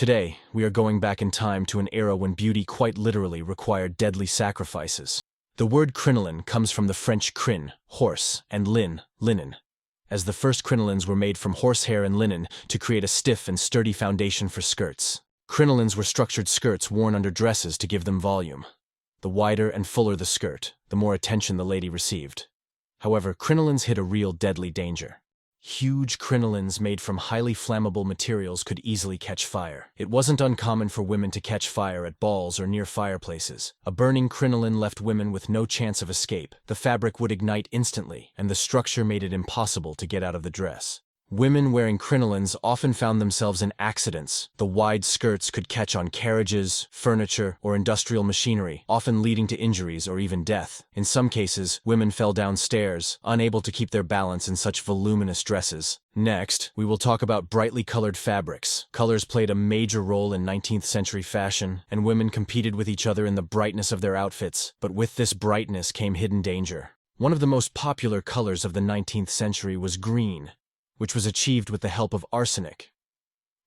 Today, we are going back in time to an era when beauty quite literally required deadly sacrifices. The word crinoline comes from the French crin, horse, and linen, as the first crinolines were made from horsehair and linen to create a stiff and sturdy foundation for skirts. Crinolines were structured skirts worn under dresses to give them volume. The wider and fuller the skirt, the more attention the lady received. However, crinolines hid a real deadly danger. Huge crinolines made from highly flammable materials could easily catch fire. It wasn't uncommon for women to catch fire at balls or near fireplaces. A burning crinoline left women with no chance of escape. The fabric would ignite instantly, and the structure made it impossible to get out of the dress. Women wearing crinolines often found themselves in accidents. The wide skirts could catch on carriages, furniture, or industrial machinery, often leading to injuries or even death. In some cases, women fell downstairs, unable to keep their balance in such voluminous dresses. Next, we will talk about brightly colored fabrics. Colors played a major role in 19th century fashion, and women competed with each other in the brightness of their outfits. But with this brightness came hidden danger. One of the most popular colors of the 19th century was green, which was achieved with the help of arsenic.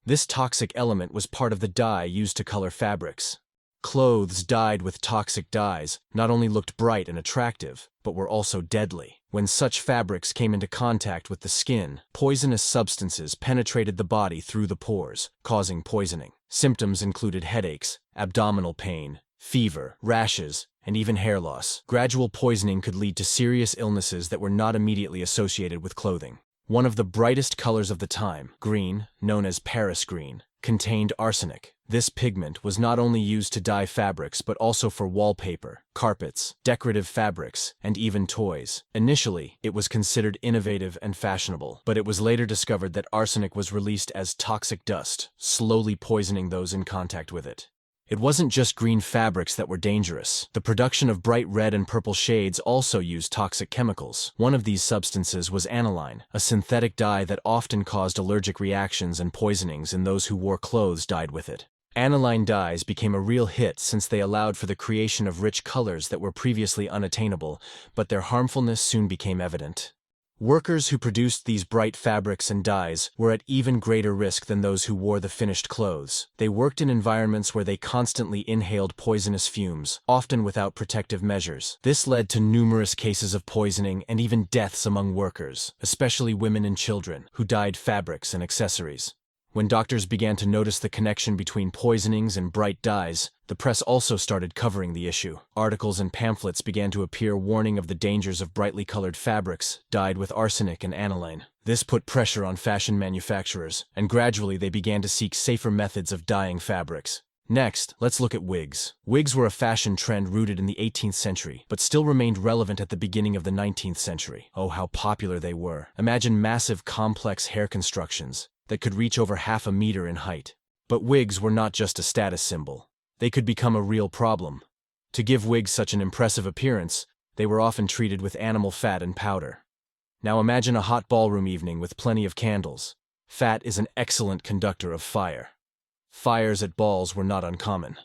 This toxic element was part of the dye used to color fabrics. Clothes dyed with toxic dyes not only looked bright and attractive, but were also deadly. When such fabrics came into contact with the skin, poisonous substances penetrated the body through the pores, causing poisoning. Symptoms included headaches, abdominal pain, fever, rashes, and even hair loss. Gradual poisoning could lead to serious illnesses that were not immediately associated with clothing. One of the brightest colors of the time, green, known as Paris green, contained arsenic. This pigment was not only used to dye fabrics but also for wallpaper, carpets, decorative fabrics, and even toys. Initially, it was considered innovative and fashionable, but it was later discovered that arsenic was released as toxic dust, slowly poisoning those in contact with it. It wasn't just green fabrics that were dangerous. The production of bright red and purple shades also used toxic chemicals. One of these substances was aniline, a synthetic dye that often caused allergic reactions and poisonings in those who wore clothes dyed with it. Aniline dyes became a real hit since they allowed for the creation of rich colors that were previously unattainable, but their harmfulness soon became evident. Workers who produced these bright fabrics and dyes were at even greater risk than those who wore the finished clothes. They worked in environments where they constantly inhaled poisonous fumes, often without protective measures. This led to numerous cases of poisoning and even deaths among workers, especially women and children, who dyed fabrics and accessories. When doctors began to notice the connection between poisonings and bright dyes, the press also started covering the issue. Articles and pamphlets began to appear warning of the dangers of brightly colored fabrics dyed with arsenic and aniline. This put pressure on fashion manufacturers, and gradually they began to seek safer methods of dyeing fabrics. Next, let's look at wigs. Wigs were a fashion trend rooted in the 18th century, but still remained relevant at the beginning of the 19th century. Oh, how popular they were. Imagine massive, complex hair constructions that could reach over half a meter in height. But wigs were not just a status symbol. They could become a real problem. To give wigs such an impressive appearance, they were often treated with animal fat and powder. Now imagine a hot ballroom evening with plenty of candles. Fat is an excellent conductor of fire. Fires at balls were not uncommon.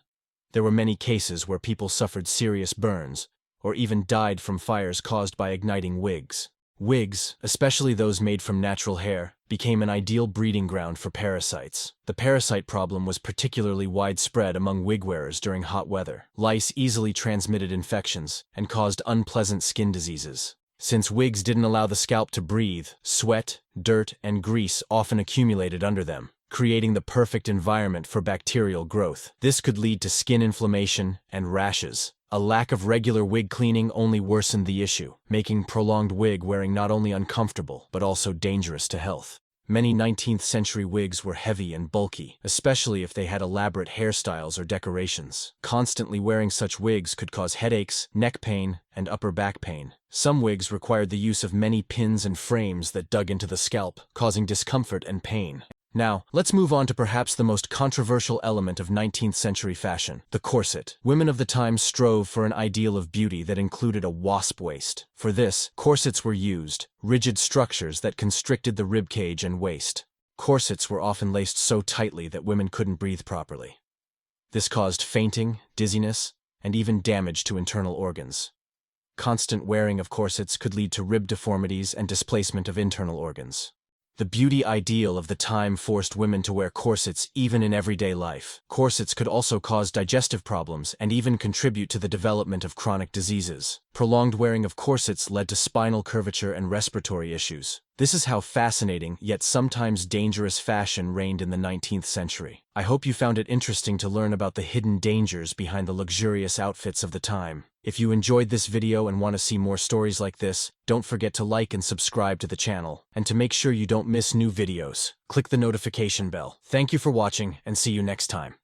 There were many cases where people suffered serious burns, or even died from fires caused by igniting wigs. Wigs, especially those made from natural hair, became an ideal breeding ground for parasites. The parasite problem was particularly widespread among wig wearers during hot weather. Lice easily transmitted infections and caused unpleasant skin diseases. Since wigs didn't allow the scalp to breathe, sweat, dirt, and grease often accumulated under them, creating the perfect environment for bacterial growth. This could lead to skin inflammation and rashes. A lack of regular wig cleaning only worsened the issue, making prolonged wig wearing not only uncomfortable, but also dangerous to health. Many 19th century wigs were heavy and bulky, especially if they had elaborate hairstyles or decorations. Constantly wearing such wigs could cause headaches, neck pain, and upper back pain. Some wigs required the use of many pins and frames that dug into the scalp, causing discomfort and pain. Now, let's move on to perhaps the most controversial element of 19th century fashion, the corset. Women of the time strove for an ideal of beauty that included a wasp waist. For this, corsets were used, rigid structures that constricted the ribcage and waist. Corsets were often laced so tightly that women couldn't breathe properly. This caused fainting, dizziness, and even damage to internal organs. Constant wearing of corsets could lead to rib deformities and displacement of internal organs. The beauty ideal of the time forced women to wear corsets even in everyday life. Corsets could also cause digestive problems and even contribute to the development of chronic diseases. Prolonged wearing of corsets led to spinal curvature and respiratory issues. This is how fascinating, yet sometimes dangerous fashion reigned in the 19th century. I hope you found it interesting to learn about the hidden dangers behind the luxurious outfits of the time. If you enjoyed this video and want to see more stories like this, don't forget to like and subscribe to the channel. And to make sure you don't miss new videos, click the notification bell. Thank you for watching and see you next time.